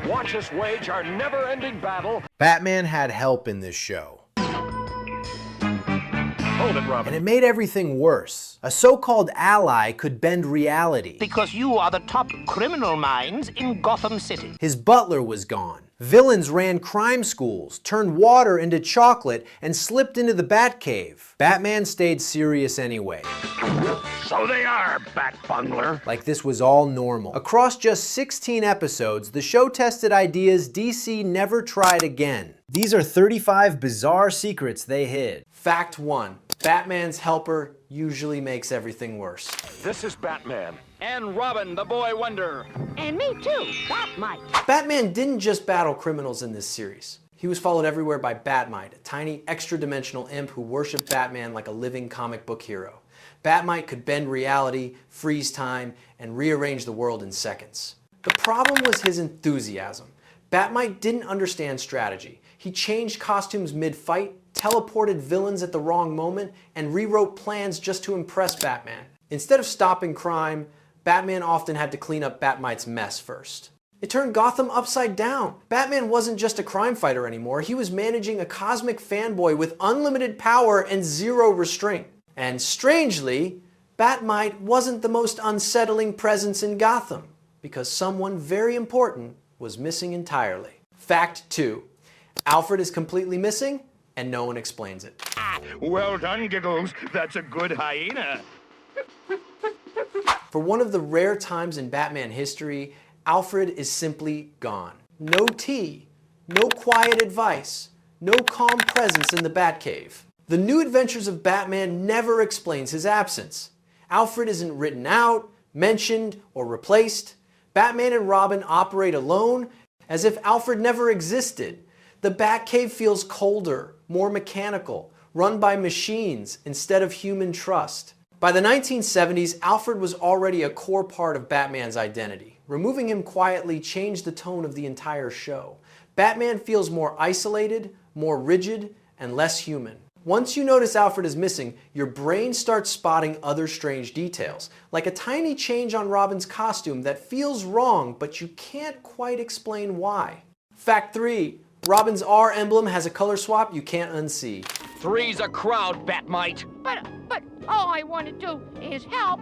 Watch us wage our never-ending battle. Batman had help in this show. Hold it, Robin. And it made everything worse. A so-called ally could bend reality. Because you are the top criminal minds in Gotham City. His butler was gone. Villains ran crime schools, turned water into chocolate, and slipped into the Batcave. Batman stayed serious anyway. So they are, Bat Bungler. Like this was all normal. Across just 16 episodes, the show tested ideas DC never tried again. These are 35 bizarre secrets they hid. Fact 1. Batman's helper usually makes everything worse. This is Batman. And Robin, the boy wonder. And me too, Batmite. Batman didn't just battle criminals in this series. He was followed everywhere by Batmite, a tiny extra-dimensional imp who worshipped Batman like a living comic book hero. Batmite could bend reality, freeze time, and rearrange the world in seconds. The problem was his enthusiasm. Batmite didn't understand strategy. He changed costumes mid-fight, teleported villains at the wrong moment, and rewrote plans just to impress Batman. Instead of stopping crime, Batman often had to clean up Batmite's mess first. It turned Gotham upside down. Batman wasn't just a crime fighter anymore, he was managing a cosmic fanboy with unlimited power and zero restraint. And strangely, Batmite wasn't the most unsettling presence in Gotham, because someone very important was missing entirely. Fact 2. Alfred is completely missing, and no one explains it. Well done, Giggles. That's a good hyena. For one of the rare times in Batman history, Alfred is simply gone. No tea, no quiet advice, no calm presence in the Batcave. The New Adventures of Batman never explains his absence. Alfred isn't written out, mentioned, or replaced. Batman and Robin operate alone, as if Alfred never existed. The Batcave feels colder, more mechanical, run by machines instead of human trust. By the 1970s, Alfred was already a core part of Batman's identity. Removing him quietly changed the tone of the entire show. Batman feels more isolated, more rigid, and less human. Once you notice Alfred is missing, your brain starts spotting other strange details, like a tiny change on Robin's costume that feels wrong, but you can't quite explain why. Fact 3. Robin's R emblem has a color swap you can't unsee. Three's a crowd, Batmite. But all I want to do is help.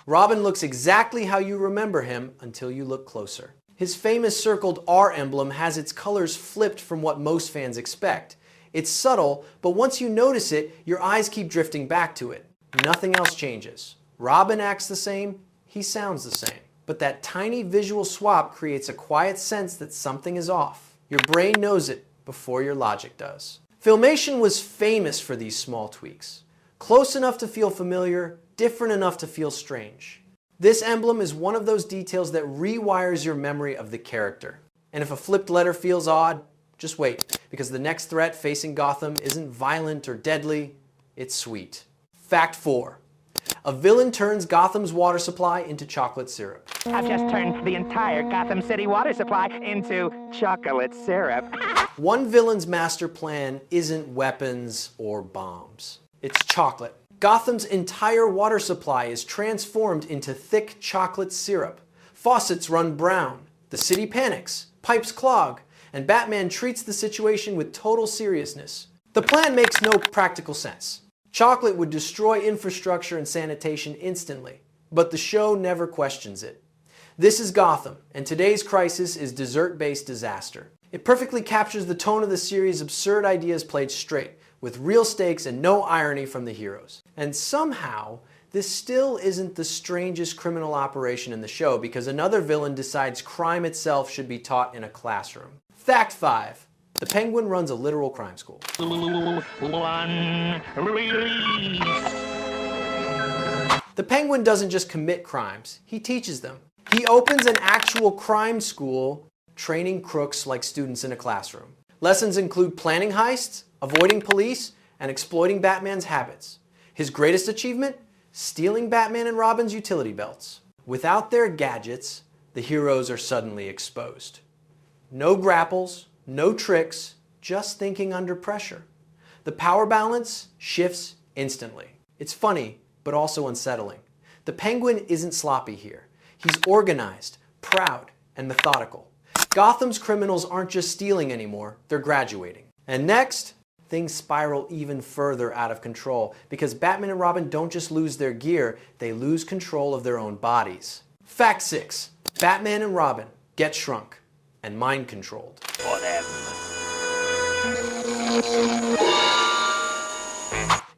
Robin looks exactly how you remember him until you look closer. His famous circled R emblem has its colors flipped from what most fans expect. It's subtle, but once you notice it, your eyes keep drifting back to it. Nothing else changes. Robin acts the same, he sounds the same. But that tiny visual swap creates a quiet sense that something is off. Your brain knows it before your logic does. Filmation was famous for these small tweaks. Close enough to feel familiar, different enough to feel strange. This emblem is one of those details that rewires your memory of the character. And if a flipped letter feels odd, just wait, because the next threat facing Gotham isn't violent or deadly, it's sweet. Fact 4. A villain turns Gotham's water supply into chocolate syrup. I've just turned the entire Gotham City water supply into chocolate syrup. One villain's master plan isn't weapons or bombs. It's chocolate. Gotham's entire water supply is transformed into thick chocolate syrup. Faucets run brown. The city panics. Pipes clog. And Batman treats the situation with total seriousness. The plan makes no practical sense. Chocolate would destroy infrastructure and sanitation instantly, but the show never questions it. This is Gotham, and today's crisis is dessert-based disaster. It perfectly captures the tone of the series' absurd ideas played straight, with real stakes and no irony from the heroes. And somehow, this still isn't the strangest criminal operation in the show because another villain decides crime itself should be taught in a classroom. Fact 5. The Penguin runs a literal crime school. One release. The Penguin doesn't just commit crimes, he teaches them. He opens an actual crime school, training crooks like students in a classroom. Lessons include planning heists, avoiding police, and exploiting Batman's habits. His greatest achievement? Stealing Batman and Robin's utility belts. Without their gadgets, the heroes are suddenly exposed. No grapples, no tricks, just thinking under pressure. The power balance shifts instantly. It's funny, but also unsettling. The Penguin isn't sloppy here. He's organized, proud, and methodical. Gotham's criminals aren't just stealing anymore, they're graduating. And next, things spiral even further out of control because Batman and Robin don't just lose their gear, they lose control of their own bodies. Fact 6. Batman and Robin get shrunk and mind controlled.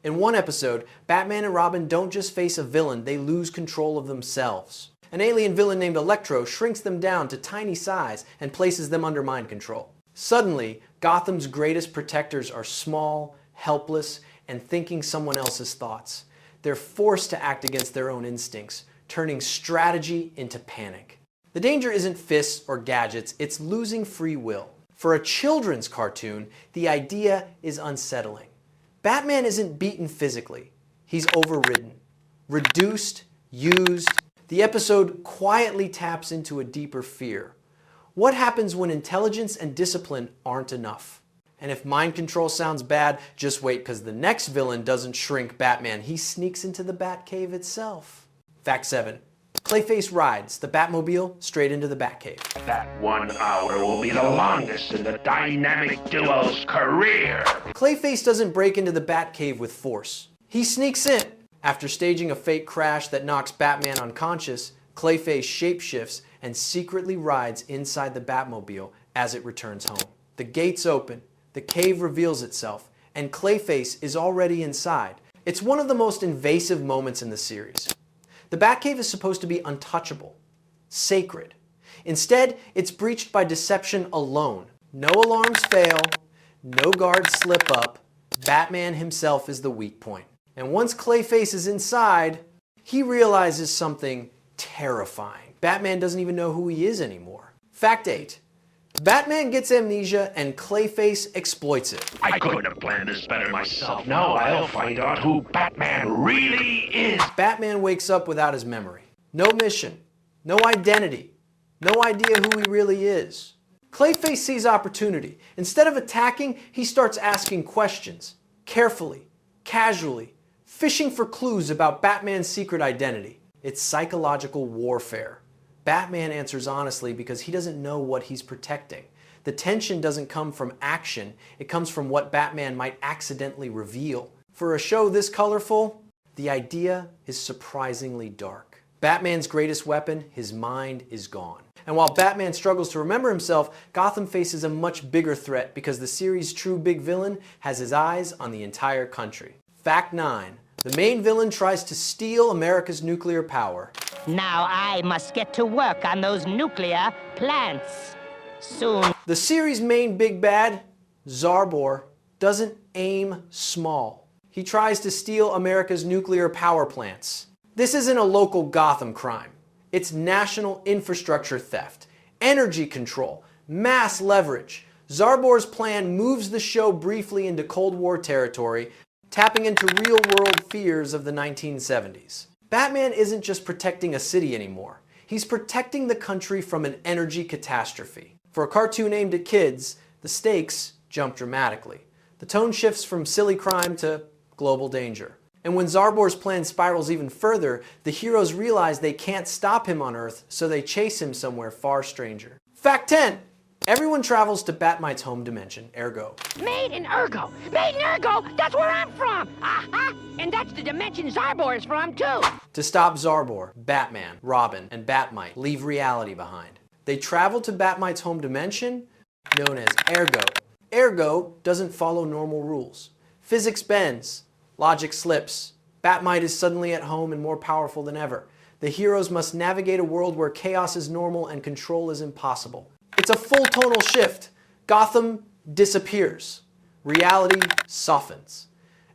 In one episode, Batman and Robin don't just face a villain, they lose control of themselves. An alien villain named Electro shrinks them down to tiny size and places them under mind control. Suddenly, Gotham's greatest protectors are small, helpless, and thinking someone else's thoughts. They're forced to act against their own instincts, turning strategy into panic. The danger isn't fists or gadgets, it's losing free will. For a children's cartoon, the idea is unsettling. Batman isn't beaten physically, he's overridden, reduced, used. The episode quietly taps into a deeper fear. What happens when intelligence and discipline aren't enough? And if mind control sounds bad, just wait, because the next villain doesn't shrink Batman, he sneaks into the Batcave itself. Fact 7. Clayface rides the Batmobile straight into the Batcave. That 1 hour will be the longest in the dynamic duo's career. Clayface doesn't break into the Batcave with force. He sneaks in. After staging a fake crash that knocks Batman unconscious, Clayface shapeshifts and secretly rides inside the Batmobile as it returns home. The gates open, the cave reveals itself, and Clayface is already inside. It's one of the most invasive moments in the series. The Batcave is supposed to be untouchable, sacred. Instead, it's breached by deception alone. No alarms fail, no guards slip up, Batman himself is the weak point. And once Clayface is inside, he realizes something terrifying. Batman doesn't even know who he is anymore. Fact 8. Batman gets amnesia and Clayface exploits it. I couldn't have planned this better myself. Now I'll find out who Batman really is. Batman wakes up without his memory. No mission, no identity, no idea who he really is. Clayface sees opportunity. Instead of attacking, he starts asking questions, carefully, casually, fishing for clues about Batman's secret identity. It's psychological warfare. Batman answers honestly because he doesn't know what he's protecting. The tension doesn't come from action, it comes from what Batman might accidentally reveal. For a show this colorful, the idea is surprisingly dark. Batman's greatest weapon, his mind, is gone. And while Batman struggles to remember himself, Gotham faces a much bigger threat because the series' true big villain has his eyes on the entire country. Fact 9. The main villain tries to steal America's nuclear power. Now I must get to work on those nuclear plants. Soon. The series' main big bad, Zarbor, doesn't aim small. He tries to steal America's nuclear power plants. This isn't a local Gotham crime. It's national infrastructure theft, energy control, mass leverage. Zarbor's plan moves the show briefly into Cold War territory, tapping into real-world fears of the 1970s. Batman isn't just protecting a city anymore. He's protecting the country from an energy catastrophe. For a cartoon aimed at kids, the stakes jump dramatically. The tone shifts from silly crime to global danger. And when Zarbor's plan spirals even further, the heroes realize they can't stop him on Earth, so they chase him somewhere far stranger. Fact 10. Everyone travels to Batmite's home dimension, ergo. Made in Ergo. Made in Ergo. That's where I'm from. Aha! And that's the dimension Zarbor is from, too. To stop Zarbor, Batman, Robin, and Batmite leave reality behind. They travel to Batmite's home dimension, known as Ergo. Ergo doesn't follow normal rules. Physics bends, logic slips. Batmite is suddenly at home and more powerful than ever. The heroes must navigate a world where chaos is normal and control is impossible. It's a full tonal shift. Gotham disappears. Reality softens.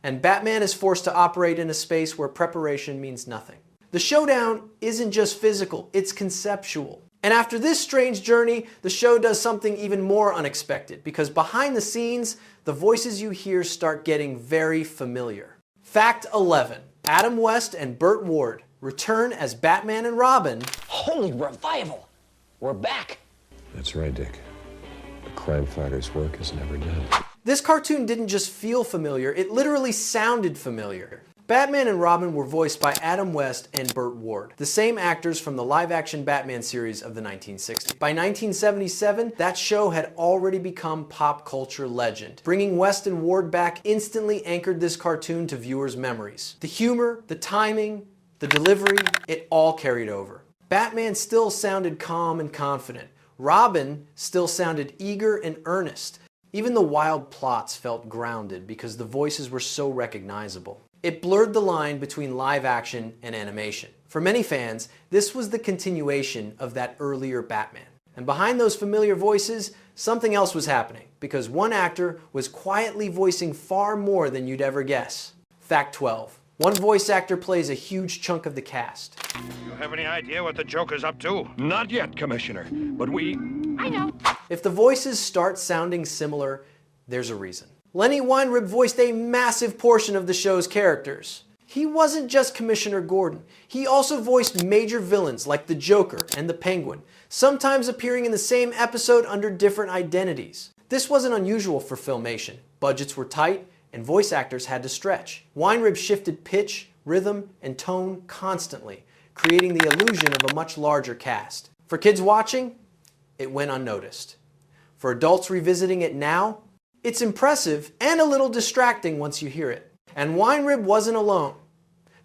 And Batman is forced to operate in a space where preparation means nothing. The showdown isn't just physical, it's conceptual. And after this strange journey, the show does something even more unexpected, because behind the scenes, the voices you hear start getting very familiar. Fact 11. Adam West and Burt Ward return as Batman and Robin. Holy revival! We're back! That's right, Dick. The crime fighter's work is never done. This cartoon didn't just feel familiar, it literally sounded familiar. Batman and Robin were voiced by Adam West and Burt Ward, the same actors from the live-action Batman series of the 1960s. By 1977, that show had already become pop culture legend. Bringing West and Ward back instantly anchored this cartoon to viewers' memories. The humor, the timing, the delivery, it all carried over. Batman still sounded calm and confident. Robin still sounded eager and earnest. Even the wild plots felt grounded because the voices were so recognizable. It blurred the line between live action and animation. For many fans, this was the continuation of that earlier Batman. And behind those familiar voices, something else was happening, because one actor was quietly voicing far more than you'd ever guess. Fact 12. One voice actor plays a huge chunk of the cast. You have any idea what the Joker's up to? Not yet, Commissioner, but I know. If the voices start sounding similar, there's a reason. Lenny Weinrib voiced a massive portion of the show's characters. He wasn't just Commissioner Gordon. He also voiced major villains like the Joker and the Penguin, sometimes appearing in the same episode under different identities. This wasn't unusual for Filmation. Budgets were tight, and voice actors had to stretch. Weinrib shifted pitch, rhythm, and tone constantly, creating the illusion of a much larger cast. For kids watching, it went unnoticed. For adults revisiting it now, it's impressive and a little distracting once you hear it. And Weinrib wasn't alone,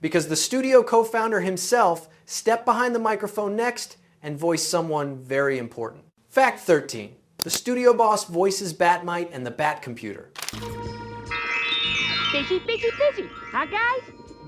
because the studio co-founder himself stepped behind the microphone next and voiced someone very important. Fact 13. The studio boss voices Batmite and the Bat Computer. Busy, busy, busy. Huh, guys?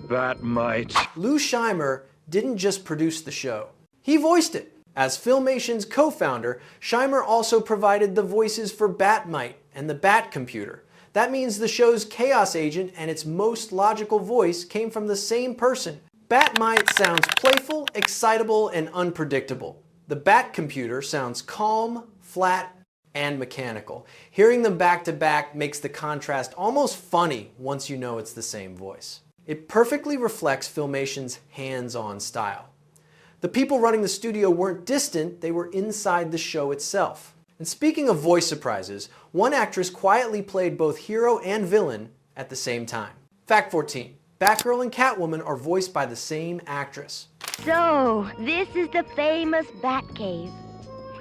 Batmite. Lou Scheimer didn't just produce the show. He voiced it. As Filmation's co-founder, Scheimer also provided the voices for Batmite and the Bat Computer. That means the show's chaos agent and its most logical voice came from the same person. Batmite sounds playful, excitable, and unpredictable. The Bat Computer sounds calm, flat, and mechanical. Hearing them back to back makes the contrast almost funny once you know it's the same voice. It perfectly reflects Filmation's hands-on style. The people running the studio weren't distant, they were inside the show itself. And speaking of voice surprises, one actress quietly played both hero and villain at the same time. Fact 14. Batgirl and Catwoman are voiced by the same actress. So, this is the famous Batcave.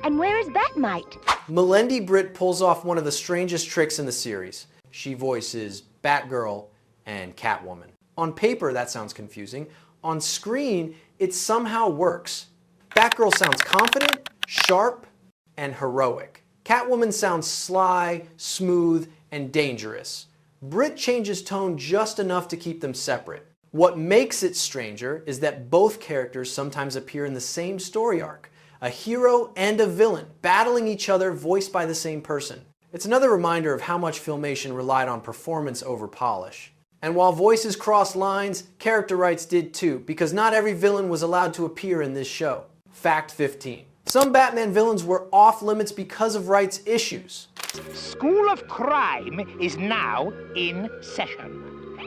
And where is Batmite? Melendi Britt pulls off one of the strangest tricks in the series. She voices Batgirl and Catwoman. On paper, that sounds confusing. On screen, it somehow works. Batgirl sounds confident, sharp, and heroic. Catwoman sounds sly, smooth, and dangerous. Britt changes tone just enough to keep them separate. What makes it stranger is that both characters sometimes appear in the same story arc. A hero and a villain, battling each other, voiced by the same person. It's another reminder of how much Filmation relied on performance over polish. And while voices crossed lines, character rights did too, because not every villain was allowed to appear in this show. Fact 15. Some Batman villains were off limits because of rights issues. School of Crime is now in session.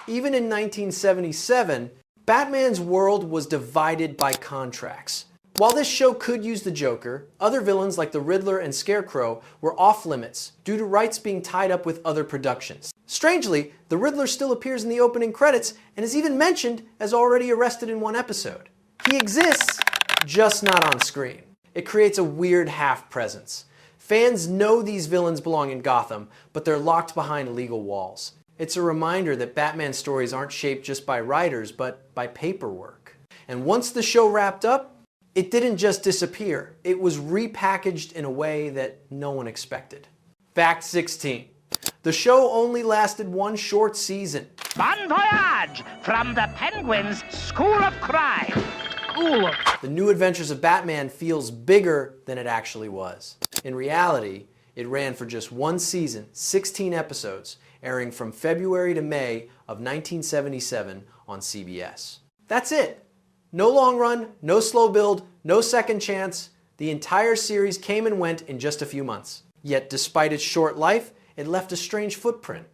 Even in 1977, Batman's world was divided by contracts. While this show could use the Joker, other villains like the Riddler and Scarecrow were off limits due to rights being tied up with other productions. Strangely, the Riddler still appears in the opening credits and is even mentioned as already arrested in one episode. He exists, just not on screen. It creates a weird half-presence. Fans know these villains belong in Gotham, but they're locked behind legal walls. It's a reminder that Batman stories aren't shaped just by writers, but by paperwork. And once the show wrapped up, it didn't just disappear. It was repackaged in a way that no one expected. Fact 16. The show only lasted one short season. Bon voyage from the Penguin's School of Crime. The New Adventures of Batman feels bigger than it actually was. In reality, it ran for just one season, 16 episodes, airing from February to May of 1977 on CBS. That's it. No long run, no slow build, no second chance. The entire series came and went in just a few months. Yet despite its short life, it left a strange footprint.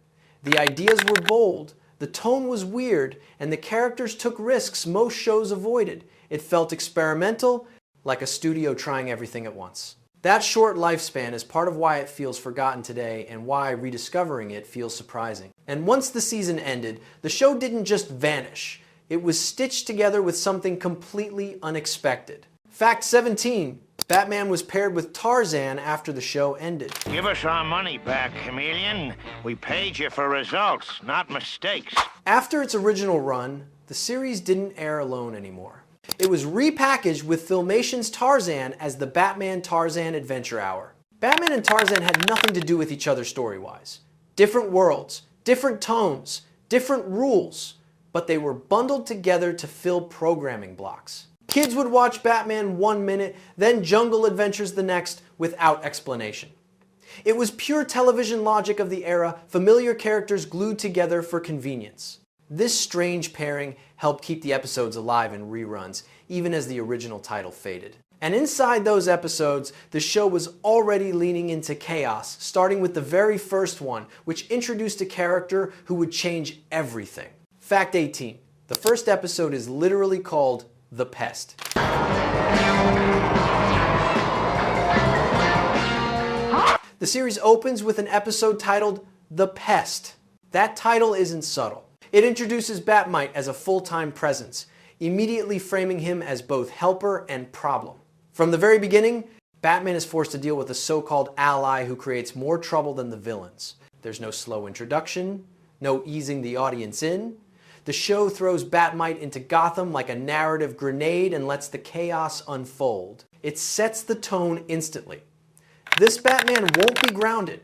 The ideas were bold, the tone was weird, and the characters took risks most shows avoided. It felt experimental, like a studio trying everything at once. That short lifespan is part of why it feels forgotten today and why rediscovering it feels surprising. And once the season ended, the show didn't just vanish. It was stitched together with something completely unexpected. Fact 17. Batman was paired with Tarzan after the show ended. Give us our money back, chameleon. We paid you for results, not mistakes. After its original run, the series didn't air alone anymore. It was repackaged with Filmation's Tarzan as the Batman-Tarzan Adventure Hour. Batman and Tarzan had nothing to do with each other story-wise. Different worlds, different tones, different rules, but they were bundled together to fill programming blocks. Kids would watch Batman 1 minute, then Jungle Adventures the next, without explanation. It was pure television logic of the era, familiar characters glued together for convenience. This strange pairing helped keep the episodes alive in reruns, even as the original title faded. And inside those episodes, the show was already leaning into chaos, starting with the very first one, which introduced a character who would change everything. Fact 18. The first episode is literally called The Pest. The series opens with an episode titled The Pest. That title isn't subtle. It introduces Batmite as a full-time presence, immediately framing him as both helper and problem. From the very beginning, Batman is forced to deal with a so-called ally who creates more trouble than the villains. There's no slow introduction, no easing the audience in. The show throws Batmite into Gotham like a narrative grenade and lets the chaos unfold. It sets the tone instantly. This Batman won't be grounded.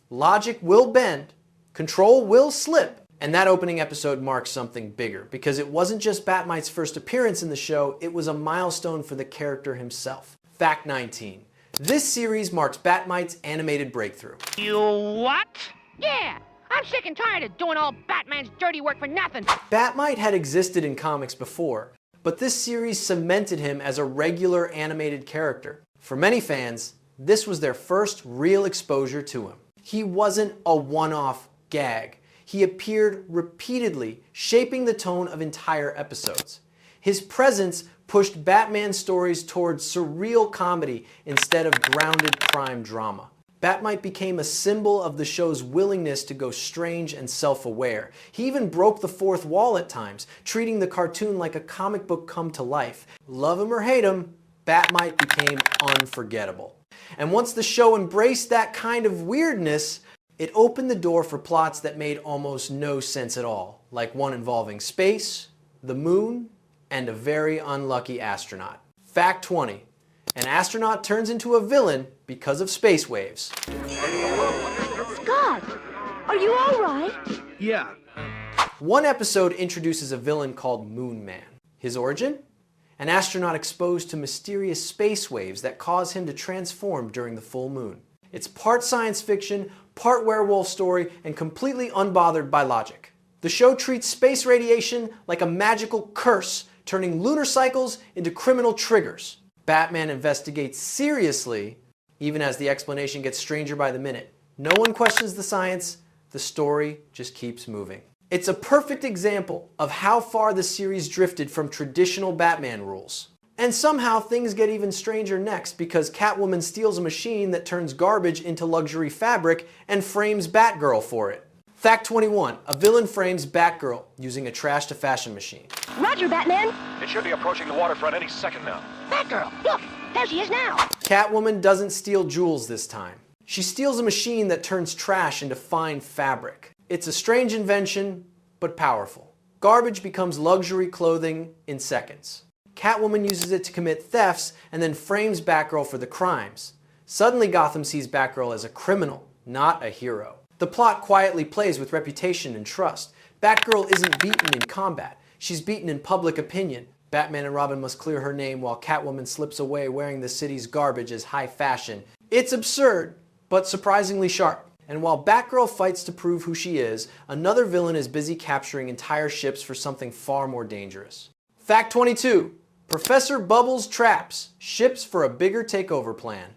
Logic will bend. Control will slip. And that opening episode marks something bigger, because it wasn't just Batmite's first appearance in the show, it was a milestone for the character himself. Fact 19. This series marks Batmite's animated breakthrough. You what? Yeah, I'm sick and tired of doing all Batman's dirty work for nothing. Batmite had existed in comics before, but this series cemented him as a regular animated character. For many fans, this was their first real exposure to him. He wasn't a one-off gag. He appeared repeatedly, shaping the tone of entire episodes. His presence pushed Batman stories towards surreal comedy instead of grounded crime drama. Batmite became a symbol of the show's willingness to go strange and self-aware. He even broke the fourth wall at times, treating the cartoon like a comic book come to life. Love him or hate him, Batmite became unforgettable. And once the show embraced that kind of weirdness, it opened the door for plots that made almost no sense at all, like one involving space, the moon, and a very unlucky astronaut. Fact 20. An astronaut turns into a villain because of space waves. Scott, are you all right? Yeah. One episode introduces a villain called Moon Man. His origin? An astronaut exposed to mysterious space waves that cause him to transform during the full moon. It's part science fiction, part werewolf story, and completely unbothered by logic. The show treats space radiation like a magical curse, turning lunar cycles into criminal triggers. Batman investigates seriously, even as the explanation gets stranger by the minute. No one questions the science, the story just keeps moving. It's a perfect example of how far the series drifted from traditional Batman rules. And somehow things get even stranger next, because Catwoman steals a machine that turns garbage into luxury fabric and frames Batgirl for it. Fact 21. A villain frames Batgirl using a trash-to-fashion machine. Roger, Batman. It should be approaching the waterfront any second now. Batgirl, look, there she is now. Catwoman doesn't steal jewels this time. She steals a machine that turns trash into fine fabric. It's a strange invention, but powerful. Garbage becomes luxury clothing in seconds. Catwoman uses it to commit thefts and then frames Batgirl for the crimes. Suddenly Gotham sees Batgirl as a criminal, not a hero. The plot quietly plays with reputation and trust. Batgirl isn't beaten in combat. She's beaten in public opinion. Batman and Robin must clear her name while Catwoman slips away wearing the city's garbage as high fashion. It's absurd, but surprisingly sharp. And while Batgirl fights to prove who she is, another villain is busy capturing entire ships for something far more dangerous. Fact 22. Professor Bubbles traps ships for a bigger takeover plan.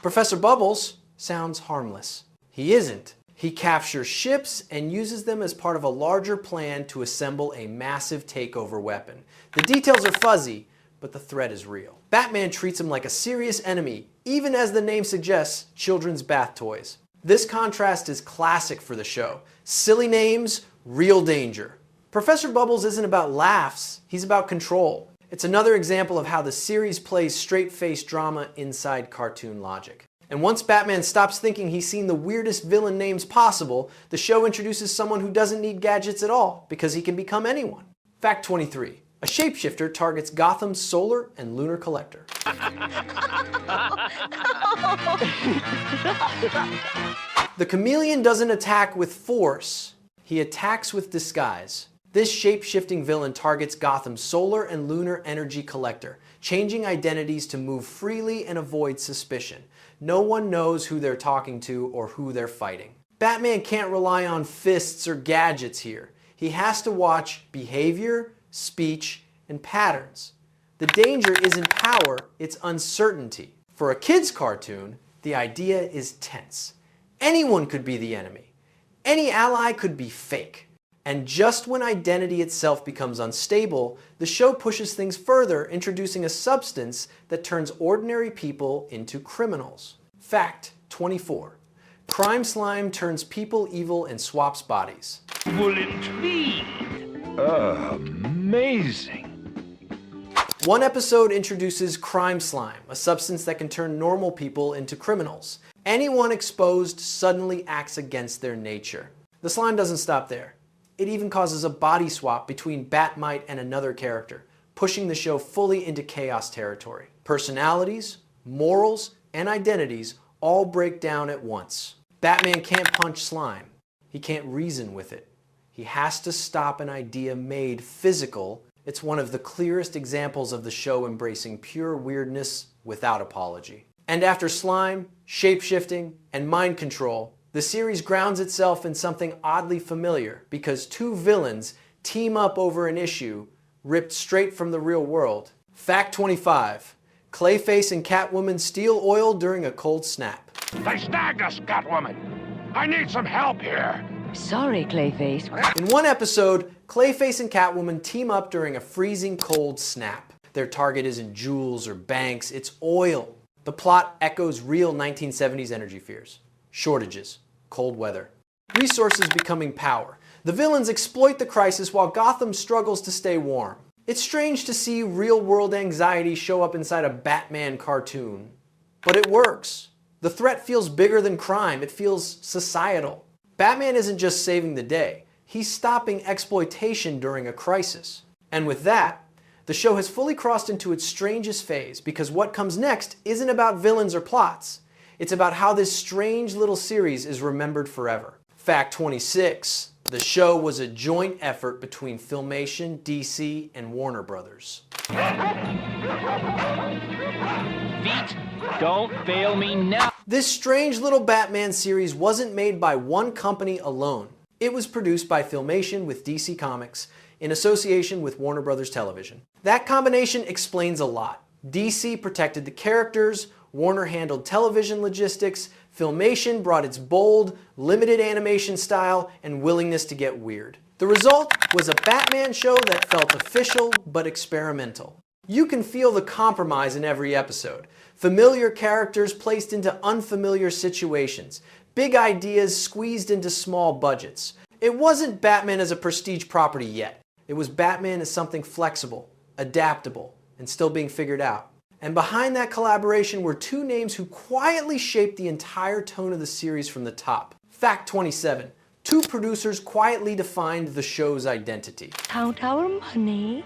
Professor Bubbles sounds harmless. He isn't. He captures ships and uses them as part of a larger plan to assemble a massive takeover weapon. The details are fuzzy, but the threat is real. Batman treats him like a serious enemy, even as the name suggests, children's bath toys. This contrast is classic for the show. Silly names, real danger. Professor Bubbles isn't about laughs, he's about control. It's another example of how the series plays straight-faced drama inside cartoon logic. And once Batman stops thinking he's seen the weirdest villain names possible, the show introduces someone who doesn't need gadgets at all, because he can become anyone. Fact 23. A shapeshifter targets Gotham's solar and lunar collector. The chameleon doesn't attack with force, he attacks with disguise. This shape-shifting villain targets Gotham's solar and lunar energy collector, changing identities to move freely and avoid suspicion. No one knows who they're talking to or who they're fighting. Batman can't rely on fists or gadgets here. He has to watch behavior, speech, and patterns. The danger isn't power, it's uncertainty. For a kid's cartoon, the idea is tense. Anyone could be the enemy. Any ally could be fake. And just when identity itself becomes unstable, the show pushes things further, introducing a substance that turns ordinary people into criminals. Fact 24. Crime slime turns people evil and swaps bodies. Will intrigue. Amazing. One episode introduces crime slime, a substance that can turn normal people into criminals. Anyone exposed suddenly acts against their nature. The slime doesn't stop there. It even causes a body swap between Batmite and another character, pushing the show fully into chaos territory. Personalities, morals, and identities all break down at once. Batman can't punch slime. He can't reason with it. He has to stop an idea made physical. It's one of the clearest examples of the show embracing pure weirdness without apology. And after slime, shape-shifting, and mind control, the series grounds itself in something oddly familiar because two villains team up over an issue ripped straight from the real world. Fact 25. Clayface and Catwoman steal oil during a cold snap. They snagged us, Catwoman. I need some help here. Sorry, Clayface. In one episode, Clayface and Catwoman team up during a freezing cold snap. Their target isn't jewels or banks, it's oil. The plot echoes real 1970s energy fears. Shortages, cold weather, resources becoming power. The villains exploit the crisis while Gotham struggles to stay warm. It's strange to see real-world anxiety show up inside a Batman cartoon. But it works. The threat feels bigger than crime, it feels societal. Batman isn't just saving the day, he's stopping exploitation during a crisis. And with that, the show has fully crossed into its strangest phase because what comes next isn't about villains or plots. It's about how this strange little series is remembered forever. Fact 26. The show was a joint effort between Filmation, DC, and Warner Brothers. Feet, don't fail me now. This strange little Batman series wasn't made by one company alone. It was produced by Filmation with DC Comics in association with Warner Brothers Television. That combination explains a lot. DC protected the characters, Warner handled television logistics, Filmation brought its bold, limited animation style and willingness to get weird. The result was a Batman show that felt official but experimental. You can feel the compromise in every episode. Familiar characters placed into unfamiliar situations. Big ideas squeezed into small budgets. It wasn't Batman as a prestige property yet. It was Batman as something flexible, adaptable, and still being figured out. And behind that collaboration were two names who quietly shaped the entire tone of the series from the top. Fact 27. Two producers quietly defined the show's identity. Count our money.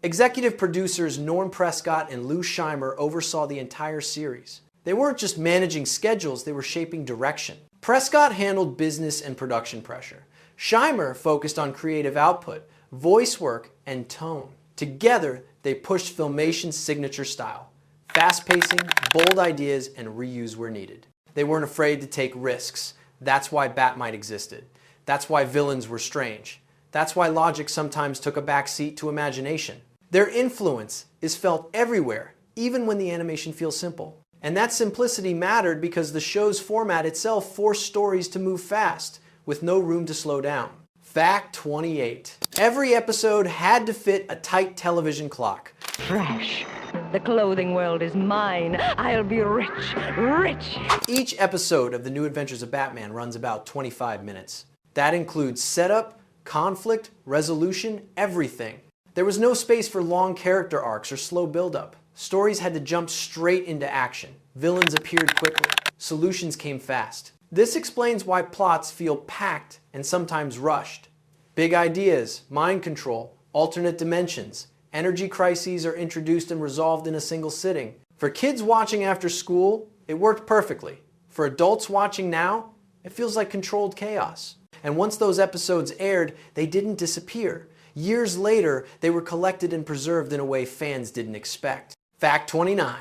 Executive producers Norm Prescott and Lou Scheimer oversaw the entire series. They weren't just managing schedules, they were shaping direction. Prescott handled business and production pressure. Scheimer focused on creative output, voice work, and tone. Together, they pushed Filmation's signature style. Fast pacing, bold ideas, and reuse where needed. They weren't afraid to take risks. That's why Batmite existed. That's why villains were strange. That's why logic sometimes took a back seat to imagination. Their influence is felt everywhere, even when the animation feels simple. And that simplicity mattered because the show's format itself forced stories to move fast, with no room to slow down. Fact 28. Every episode had to fit a tight television clock. Trash. The clothing world is mine. I'll be rich, rich. Each episode of The New Adventures of Batman runs about 25 minutes. That includes setup, conflict, resolution, everything. There was no space for long character arcs or slow build-up. Stories had to jump straight into action. Villains appeared quickly. Solutions came fast. This explains why plots feel packed and sometimes rushed. Big ideas, mind control, alternate dimensions, energy crises are introduced and resolved in a single sitting. For kids watching after school, it worked perfectly. For adults watching now, it feels like controlled chaos. And once those episodes aired, they didn't disappear. Years later, they were collected and preserved in a way fans didn't expect. Fact 29.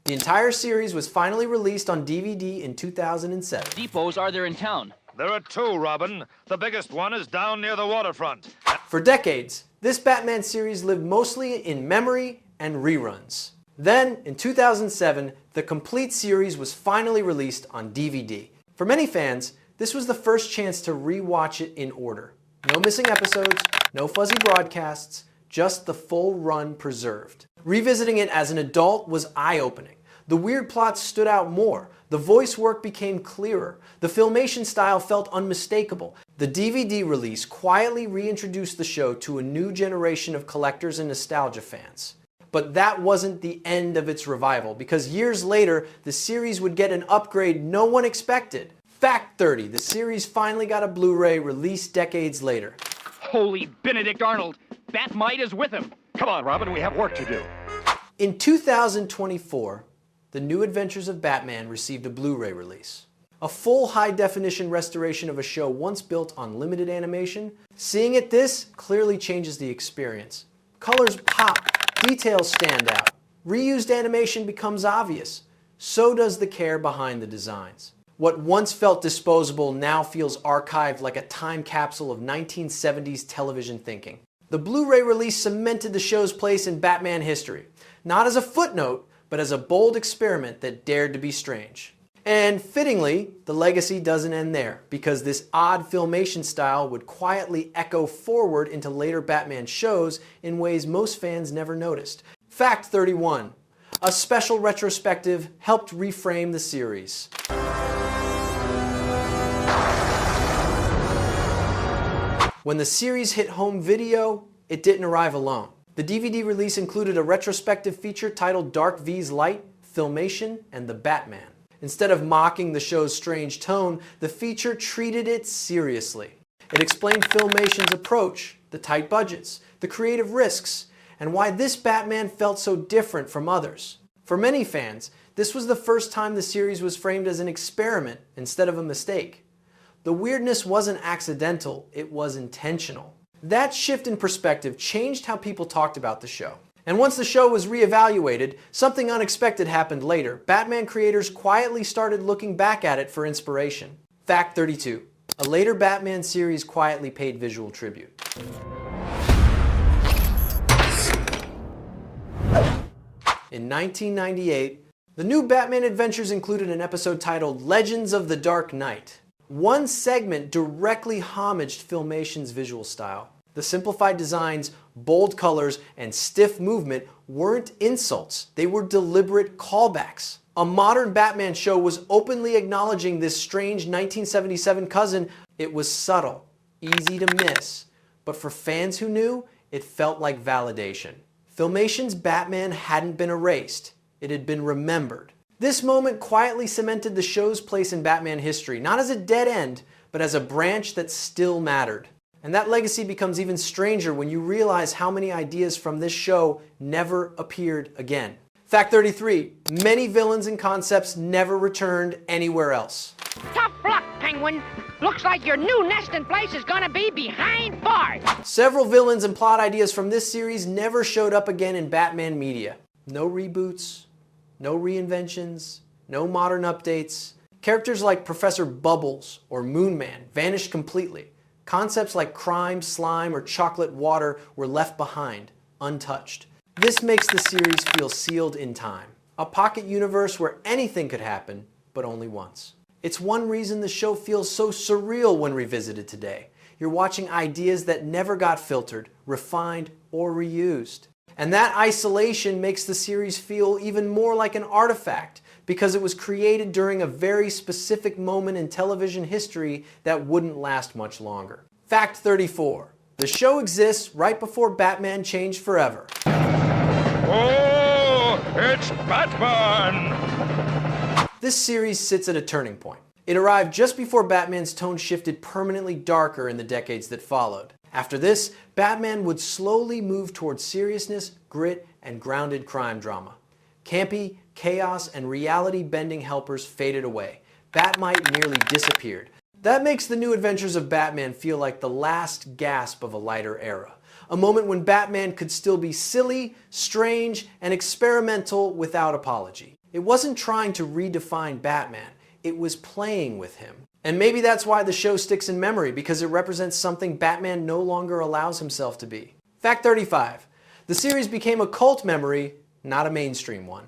The entire series was finally released on DVD in 2007. Depots are there in town? There are two, Robin. The biggest one is down near the waterfront. For decades, this Batman series lived mostly in memory and reruns. Then, in 2007, the complete series was finally released on DVD. For many fans, this was the first chance to re-watch it in order. No missing episodes, no fuzzy broadcasts, just the full run preserved. Revisiting it as an adult was eye-opening. The weird plots stood out more. The voice work became clearer. The Filmation style felt unmistakable. The DVD release quietly reintroduced the show to a new generation of collectors and nostalgia fans. But that wasn't the end of its revival, because years later, the series would get an upgrade no one expected. Fact 30, the series finally got a Blu-ray released decades later. Holy Benedict Arnold! Batmite is with him! Come on, Robin, we have work to do. In 2024, The New Adventures of Batman received a Blu-ray release. A full high-definition restoration of a show once built on limited animation. Seeing it this clearly changes the experience. Colors pop, details stand out. Reused animation becomes obvious. So does the care behind the designs. What once felt disposable now feels archived like a time capsule of 1970s television thinking. The Blu-ray release cemented the show's place in Batman history, not as a footnote, but as a bold experiment that dared to be strange. And fittingly, the legacy doesn't end there, because this odd Filmation style would quietly echo forward into later Batman shows in ways most fans never noticed. Fact 31. A special retrospective helped reframe the series. When the series hit home video, it didn't arrive alone. The DVD release included a retrospective feature titled Dark V's Light, Filmation, and the Batman. Instead of mocking the show's strange tone, the feature treated it seriously. It explained Filmation's approach, the tight budgets, the creative risks, and why this Batman felt so different from others. For many fans, this was the first time the series was framed as an experiment instead of a mistake. The weirdness wasn't accidental, it was intentional. That shift in perspective changed how people talked about the show. And once the show was reevaluated, something unexpected happened later. Batman creators quietly started looking back at it for inspiration. Fact 32. A later Batman series quietly paid visual tribute. In 1998, the new Batman adventures included an episode titled Legends of the Dark Knight. One segment directly homaged Filmation's visual style. The simplified designs, bold colors, and stiff movement weren't insults. They were deliberate callbacks. A modern Batman show was openly acknowledging this strange 1977 cousin. It was subtle, easy to miss, but for fans who knew, it felt like validation. Filmation's Batman hadn't been erased. It had been remembered. This moment quietly cemented the show's place in Batman history, not as a dead end, but as a branch that still mattered. And that legacy becomes even stranger when you realize how many ideas from this show never appeared again. Fact 33. Many villains and concepts never returned anywhere else. Tough luck, Penguin. Looks like your new nesting place is gonna be behind bars. Several villains and plot ideas from this series never showed up again in Batman media. No reboots, no reinventions, no modern updates. Characters like Professor Bubbles or Moon Man vanished completely. Concepts like crime, slime, or chocolate water were left behind, untouched. This makes the series feel sealed in time. A pocket universe where anything could happen, but only once. It's one reason the show feels so surreal when revisited today. You're watching ideas that never got filtered, refined, or reused. And that isolation makes the series feel even more like an artifact, because it was created during a very specific moment in television history that wouldn't last much longer. Fact 34. The show exists right before Batman changed forever. Oh, it's Batman! This series sits at a turning point. It arrived just before Batman's tone shifted permanently darker in the decades that followed. After this, Batman would slowly move towards seriousness, grit, and grounded crime drama. Campy, chaos, and reality-bending helpers faded away. Batmite nearly disappeared. That makes the New Adventures of Batman feel like the last gasp of a lighter era. A moment when Batman could still be silly, strange, and experimental without apology. It wasn't trying to redefine Batman, it was playing with him. And maybe that's why the show sticks in memory, because it represents something Batman no longer allows himself to be. Fact 35. The series became a cult memory, not a mainstream one.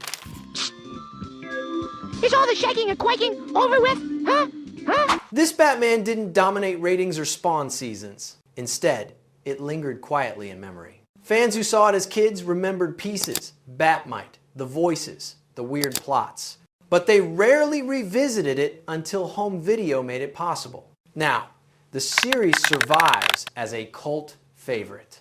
Is all the shaking and quaking over with? Huh? Huh? This Batman didn't dominate ratings or spawn seasons. Instead, it lingered quietly in memory. Fans who saw it as kids remembered pieces, Batmite, the voices, the weird plots. But they rarely revisited it until home video made it possible. Now, the series survives as a cult favorite.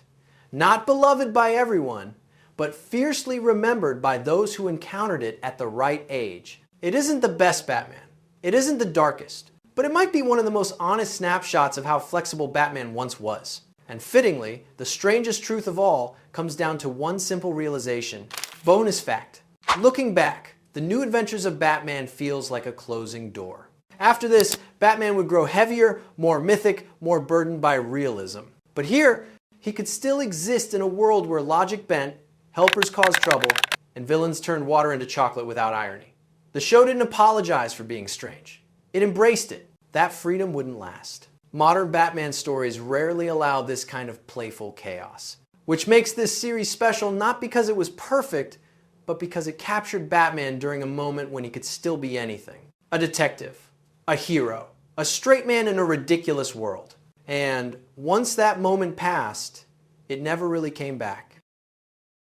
Not beloved by everyone, but fiercely remembered by those who encountered it at the right age. It isn't the best Batman. It isn't the darkest. But it might be one of the most honest snapshots of how flexible Batman once was. And fittingly, the strangest truth of all comes down to one simple realization. Bonus fact. Looking back, the New Adventures of Batman feels like a closing door. After this, Batman would grow heavier, more mythic, more burdened by realism. But here, he could still exist in a world where logic bent, helpers caused trouble, and villains turned water into chocolate without irony. The show didn't apologize for being strange. It embraced it. That freedom wouldn't last. Modern Batman stories rarely allow this kind of playful chaos. Which makes this series special not because it was perfect, but because it captured Batman during a moment when he could still be anything. A detective, a hero, a straight man in a ridiculous world. And once that moment passed, it never really came back.